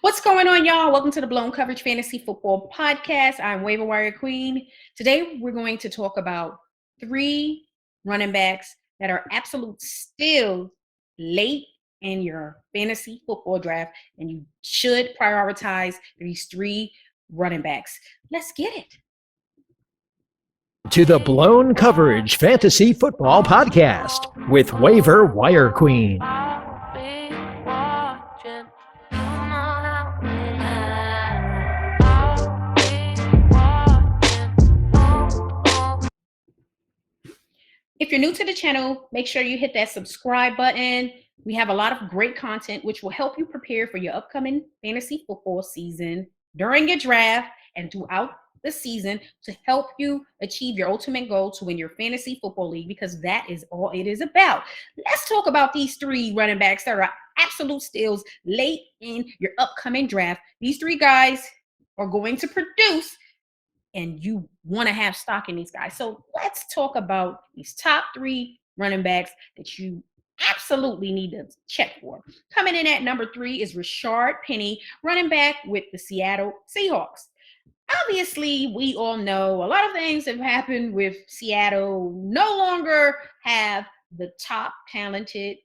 What's going on, y'all? Welcome to the Blown Coverage Fantasy Football Podcast. I'm waiverwirequeen. Today, we're going to talk about 3 running backs that are absolute steals late in your fantasy football draft, and you should prioritize these 3 running backs. Let's get it. To the Blown Coverage Fantasy Football Podcast with Waiver Wire Queen. If you're new to the channel, make sure you hit that subscribe button. We have a lot of great content which will help you prepare for your upcoming fantasy football season during your draft and throughout the season to help you achieve your ultimate goal to win your fantasy football league, because that is all it is about. Let's talk about these 3 running backs that are absolute steals late in your upcoming draft. These 3 guys are going to produce, and you want to have stock in these guys. So let's talk about these top 3 running backs that you absolutely need to check for. Coming in at number 3 is Rashard Penny, running back with the Seattle Seahawks. Obviously, we all know a lot of things have happened with Seattle. No longer have the top talented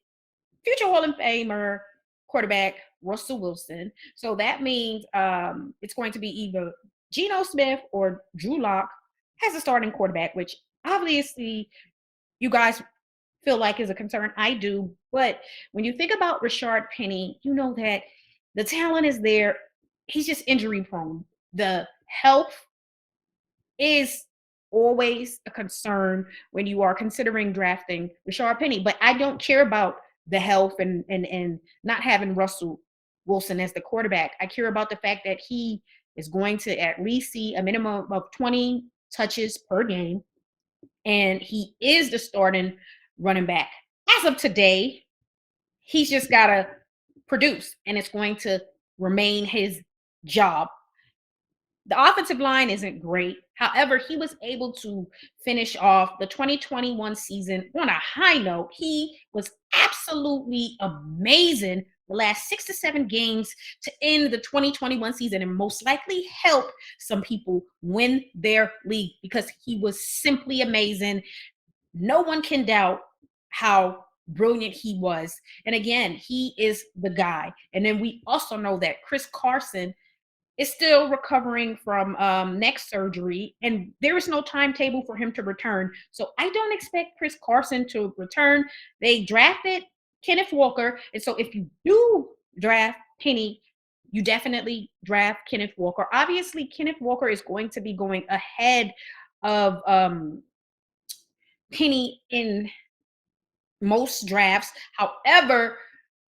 future Hall of Famer quarterback Russell Wilson. So that means it's going to be either Geno Smith or Drew Lock as a starting quarterback, which obviously you guys feel like is a concern. I do. But when you think about Rashard Penny, you know that the talent is there. He's just injury prone. The health is always a concern when you are considering drafting Rashard Penny. But I don't care about the health and not having Russell Wilson as the quarterback. I care about the fact that he is going to at least see a minimum of 20 touches per game, and he is the starting running back. As of today, he's just got to produce, and it's going to remain his job. The offensive line isn't great. However, he was able to finish off the 2021 season on a high note. He was absolutely amazing the last 6 to 7 games to end the 2021 season, and most likely help some people win their league because he was simply amazing. No one can doubt how brilliant he was. And again, he is the guy. And then we also know that Chris Carson is still recovering from neck surgery, and there is no timetable for him to return. So I don't expect Chris Carson to return. They drafted Kenneth Walker, and so if you do draft Penny, you definitely draft Kenneth Walker. Obviously, Kenneth Walker is going to be going ahead of Penny in most drafts. However,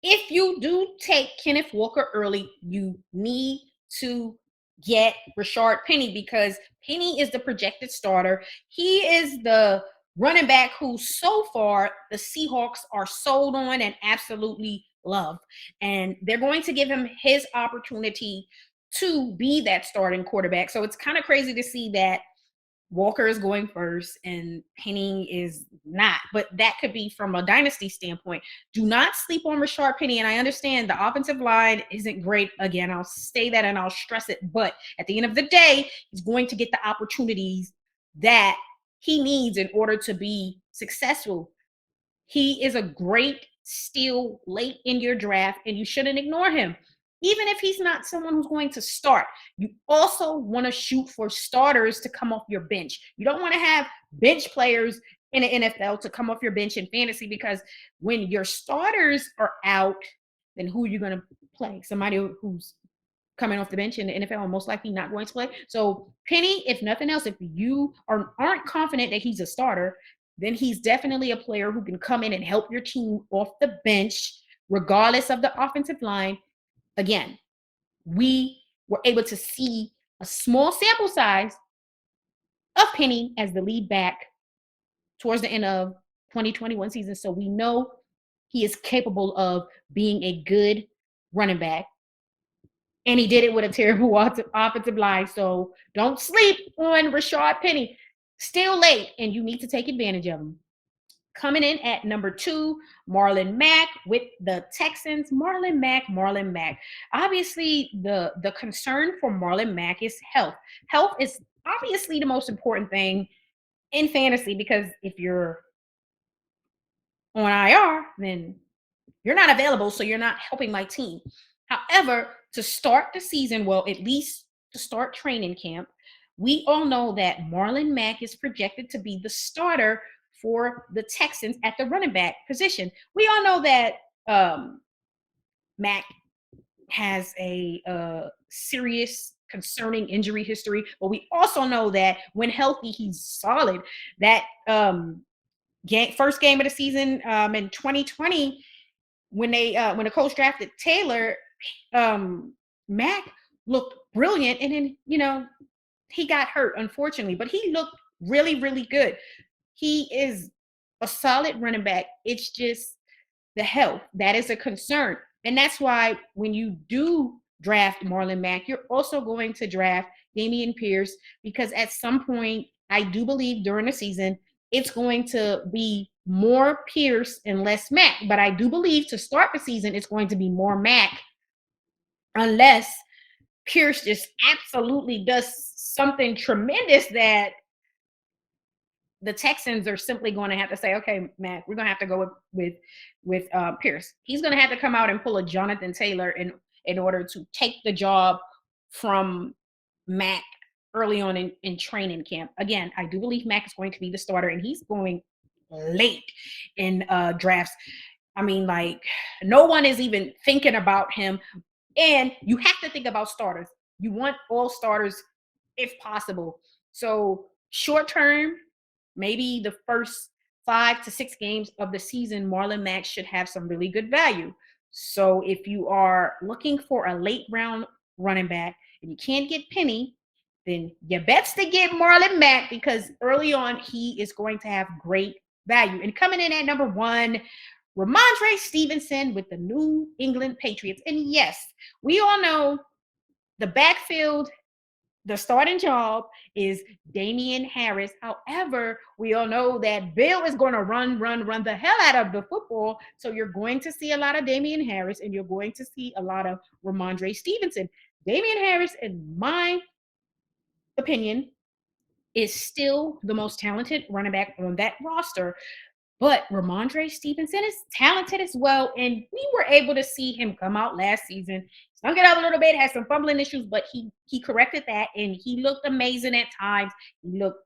if you do take Kenneth Walker early, you need to get Rashard Penny, because Penny is the projected starter. He is the running back who so far the Seahawks are sold on and absolutely love. And they're going to give him his opportunity to be that starting quarterback. So it's kind of crazy to see that Walker is going first and Penny is not, but that could be from a dynasty standpoint. Do not sleep on Rashard Penny. And I understand the offensive line isn't great. Again, I'll say that and I'll stress it. But at the end of the day, he's going to get the opportunities that he needs in order to be successful. He is a great steal late in your draft, and you shouldn't ignore him. Even if he's not someone who's going to start, you also want to shoot for starters to come off your bench. You don't want to have bench players in the NFL to come off your bench in fantasy, because when your starters are out, then who are you going to play? Somebody who's coming off the bench in the NFL and most likely not going to play. So Penny, if nothing else, if you aren't confident that he's a starter, then he's definitely a player who can come in and help your team off the bench, regardless of the offensive line. Again, we were able to see a small sample size of Penny as the lead back towards the end of 2021 season. So we know he is capable of being a good running back. And he did it with a terrible offensive line. So don't sleep on Rashard Penny. Still late, and you need to take advantage of him. Coming in at number 2, Marlon Mack with the Texans. Marlon Mack. Obviously, the concern for Marlon Mack is health. Health is obviously the most important thing in fantasy, because if you're on IR, then you're not available, so you're not helping my team. However, to start the season, well, at least to start training camp, we all know that Marlon Mack is projected to be the starter for the Texans at the running back position. We all know that Mack has a serious concerning injury history, but we also know that when healthy, he's solid. That first game of the season in 2020, when the coach drafted Taylor, Mack looked brilliant, and then he got hurt, unfortunately, but he looked really, really good. He is a solid running back. It's just the health that is a concern, and that's why when you do draft Marlon Mack, you're also going to draft Dameon Pierce, because at some point, I do believe during the season, it's going to be more Pierce and less Mack. But I do believe to start the season, it's going to be more Mack, unless Pierce just absolutely does something tremendous that the Texans are simply going to have to say, okay, Matt, we're going to have to go with Pierce. He's going to have to come out and pull a Jonathan Taylor in order to take the job from Mack early on in training camp. Again, I do believe Mack is going to be the starter, and he's going late in drafts. I mean, like, no one is even thinking about him. And you have to think about starters. You want all starters if possible. So short term, maybe the first 5 to 6 games of the season, Marlon Mack should have some really good value. So if you are looking for a late round running back and you can't get Penny, then your bet's to get Marlon Mack, because early on he is going to have great value. And coming in at number 1, Ramondre Stevenson with the New England Patriots. And yes, we all know the backfield, the starting job is Damian Harris. However, we all know that Bill is going to run the hell out of the football. So you're going to see a lot of Damian Harris, and you're going to see a lot of Ramondre Stevenson. Damian Harris, in my opinion, is still the most talented running back on that roster. But Ramondre Stevenson is talented as well. And we were able to see him come out last season, stunk it up a little bit, had some fumbling issues, but he corrected that, and he looked amazing at times. He looked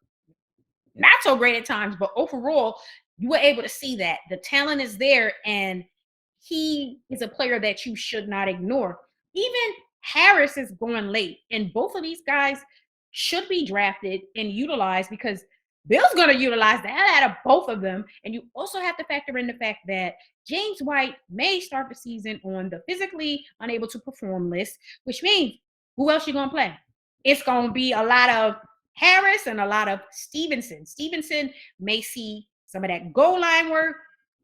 not so great at times, but overall, you were able to see that the talent is there, and he is a player that you should not ignore. Even Harris is going late, and both of these guys should be drafted and utilized, because Bill's going to utilize the hell out of both of them. And you also have to factor in the fact that James White may start the season on the physically unable to perform list, which means who else you going to play? It's going to be a lot of Harris and a lot of Stevenson. Stevenson may see some of that goal line work,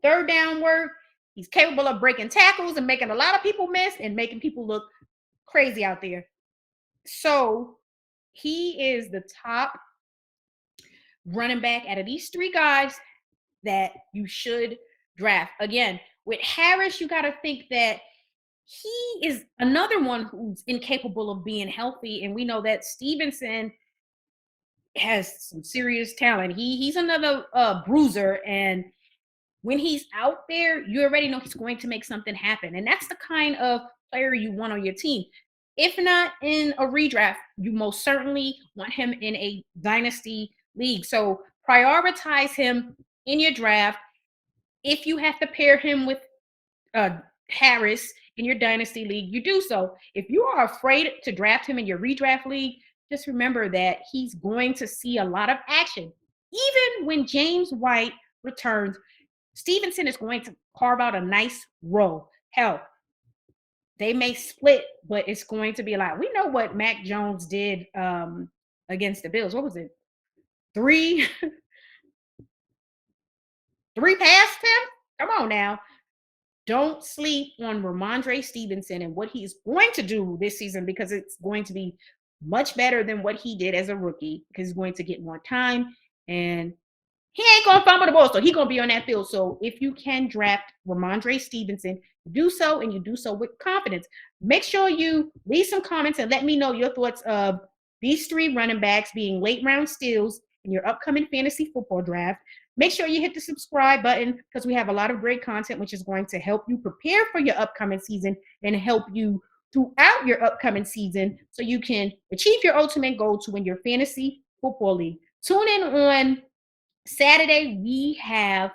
third down work. He's capable of breaking tackles and making a lot of people miss and making people look crazy out there. So he is the top running back out of these 3 guys that you should draft. Again, with Harris, you got to think that he is another one who's incapable of being healthy. And we know that Stevenson has some serious talent. He's another bruiser, and when he's out there, you already know he's going to make something happen. And that's the kind of player you want on your team. If not in a redraft, you most certainly want him in a dynasty league. So prioritize him in your draft. If you have to pair him with Harris in your dynasty league, you do so. If you are afraid to draft him in your redraft league, just remember that he's going to see a lot of action. Even when James White returns, Stevenson is going to carve out a nice role. Hell, they may split, but it's going to be a lot. We know what Mac Jones did against the Bills. What was it? 3 past him? Come on now. Don't sleep on Ramondre Stevenson and what he's going to do this season, because it's going to be much better than what he did as a rookie, because he's going to get more time, and he ain't gonna fumble the ball, so he's gonna be on that field. So if you can draft Ramondre Stevenson, do so, and you do so with confidence. Make sure you leave some comments and let me know your thoughts of these 3 running backs being late round steals in your upcoming fantasy football draft. Make sure you hit the subscribe button because we have a lot of great content which is going to help you prepare for your upcoming season and help you throughout your upcoming season so you can achieve your ultimate goal to win your fantasy football league. Tune in on Saturday. We have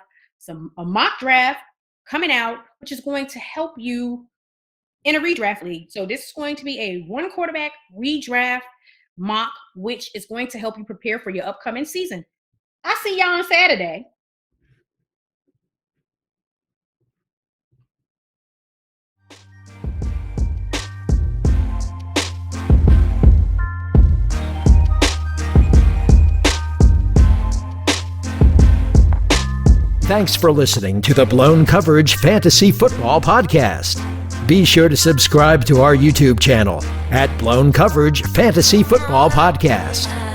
a mock draft coming out, which is going to help you in a redraft league. So this is going to be a 1 quarterback redraft mock, which is going to help you prepare for your upcoming season. I'll see y'all on Saturday. Thanks for listening to the Blown Coverage Fantasy Football Podcast. Be sure to subscribe to our YouTube channel at Blown Coverage Fantasy Football Podcast.